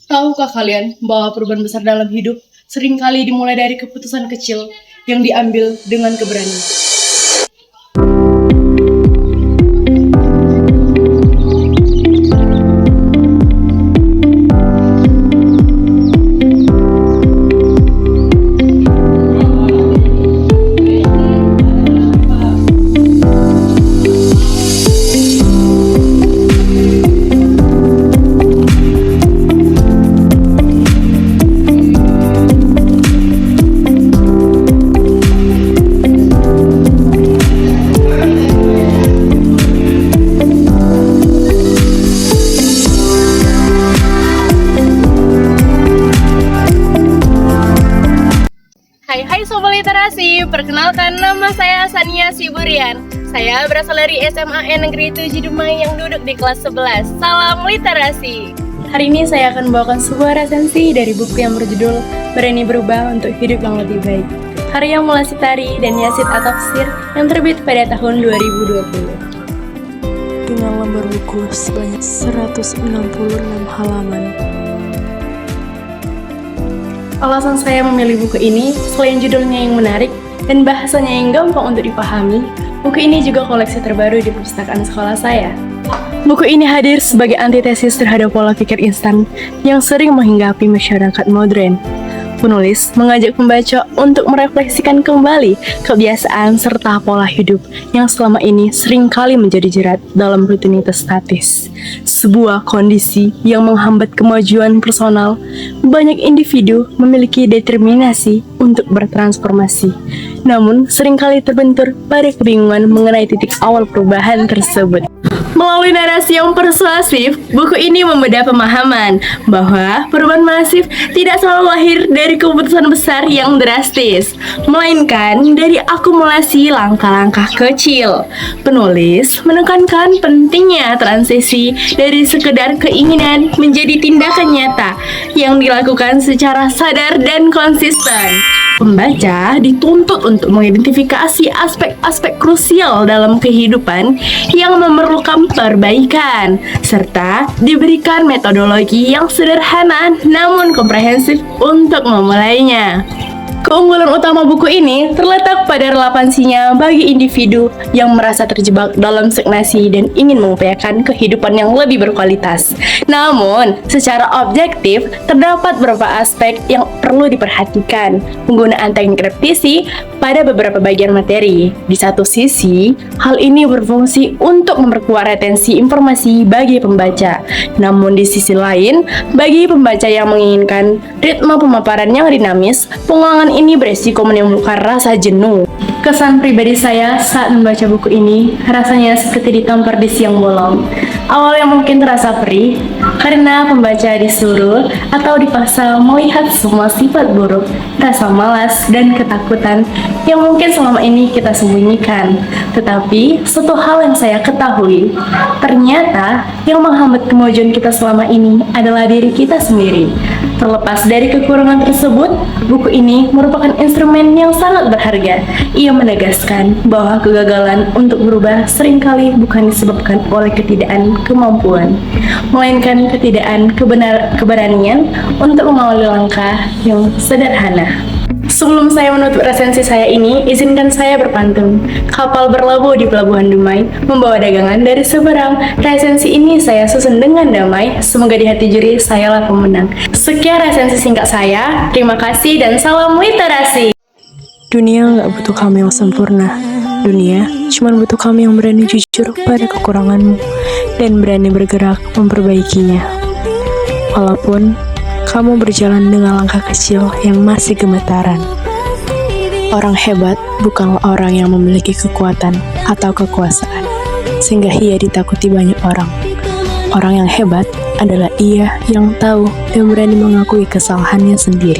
Tahukah kalian bahwa perubahan besar dalam hidup seringkali dimulai dari keputusan kecil yang diambil dengan keberanian? Hai Sobat Literasi, perkenalkan nama saya Sania Siburian. Saya berasal dari SMA Negeri 7 Dumai yang duduk di kelas 11. Salam literasi. Hari ini saya akan membawakan sebuah resensi dari buku yang berjudul Berani Berubah untuk Hidup yang Lebih Baik, karya Mula Sitari dan Yasid Atafsir yang terbit pada tahun 2020. Dengan lembar buku sebanyak 166 halaman. Alasan saya memilih buku ini, selain judulnya yang menarik dan bahasanya yang gampang untuk dipahami, buku ini juga koleksi terbaru di perpustakaan sekolah saya. Buku ini hadir sebagai antitesis terhadap pola pikir instan yang sering menghinggapi masyarakat modern. Penulis mengajak pembaca untuk merefleksikan kembali kebiasaan serta pola hidup yang selama ini seringkali menjadi jerat dalam rutinitas statis. Sebuah kondisi yang menghambat kemajuan personal. Banyak individu memiliki determinasi untuk bertransformasi, namun seringkali terbentur pada kebingungan mengenai titik awal perubahan tersebut. Melalui narasi yang persuasif, buku ini membedah pemahaman bahwa perubahan masif tidak selalu lahir dari keputusan besar yang drastis, melainkan dari akumulasi langkah-langkah kecil. Penulis menekankan pentingnya transisi dari sekedar keinginan menjadi tindakan nyata yang dilakukan secara sadar dan konsisten. Pembaca dituntut untuk mengidentifikasi aspek-aspek krusial dalam kehidupan yang memerlukan perbaikan, serta diberikan metodologi yang sederhana namun komprehensif untuk memulainya. Keunggulan utama buku ini terletak pada relevansinya bagi individu yang merasa terjebak dalam stagnasi dan ingin mengupayakan kehidupan yang lebih berkualitas. Namun, secara objektif, terdapat beberapa aspek yang perlu diperhatikan. Penggunaan teknik repetisi pada beberapa bagian materi. Di satu sisi, hal ini berfungsi untuk memperkuat retensi informasi bagi pembaca. Namun di sisi lain, bagi pembaca yang menginginkan ritme pemaparan yang dinamis, pengulangan ini beresiko menimbulkan rasa jenuh. Kesan pribadi saya saat membaca buku ini rasanya seperti ditampar di siang bolong. Awalnya mungkin terasa perih karena pembaca disuruh atau dipaksa melihat semua sifat buruk, rasa malas, dan ketakutan yang mungkin selama ini kita sembunyikan. Tetapi satu hal yang saya ketahui, ternyata yang menghambat kemajuan kita selama ini adalah diri kita sendiri. Terlepas dari kekurangan tersebut, buku ini merupakan instrumen yang sangat berharga. Ia menegaskan bahwa kegagalan untuk berubah seringkali bukan disebabkan oleh ketidakadaan kemampuan, melainkan ketidakadaan keberanian untuk mengawali langkah yang sederhana. Sebelum saya menutup resensi saya ini, izinkan saya berpantun. Kapal berlabuh di Pelabuhan Dumai, membawa dagangan dari seberang. Resensi ini saya susun dengan damai. Semoga di hati juri sayalah pemenang. Sekian resensi singkat saya. Terima kasih dan salam literasi. Dunia nggak butuh kamu yang sempurna. Dunia cuma butuh kamu yang berani jujur pada kekuranganmu dan berani bergerak memperbaikinya. Walaupun kamu berjalan dengan langkah kecil yang masih gemetaran. Orang hebat bukanlah orang yang memiliki kekuatan atau kekuasaan, sehingga ia ditakuti banyak orang. Orang yang hebat adalah ia yang tahu dan berani mengakui kesalahannya sendiri.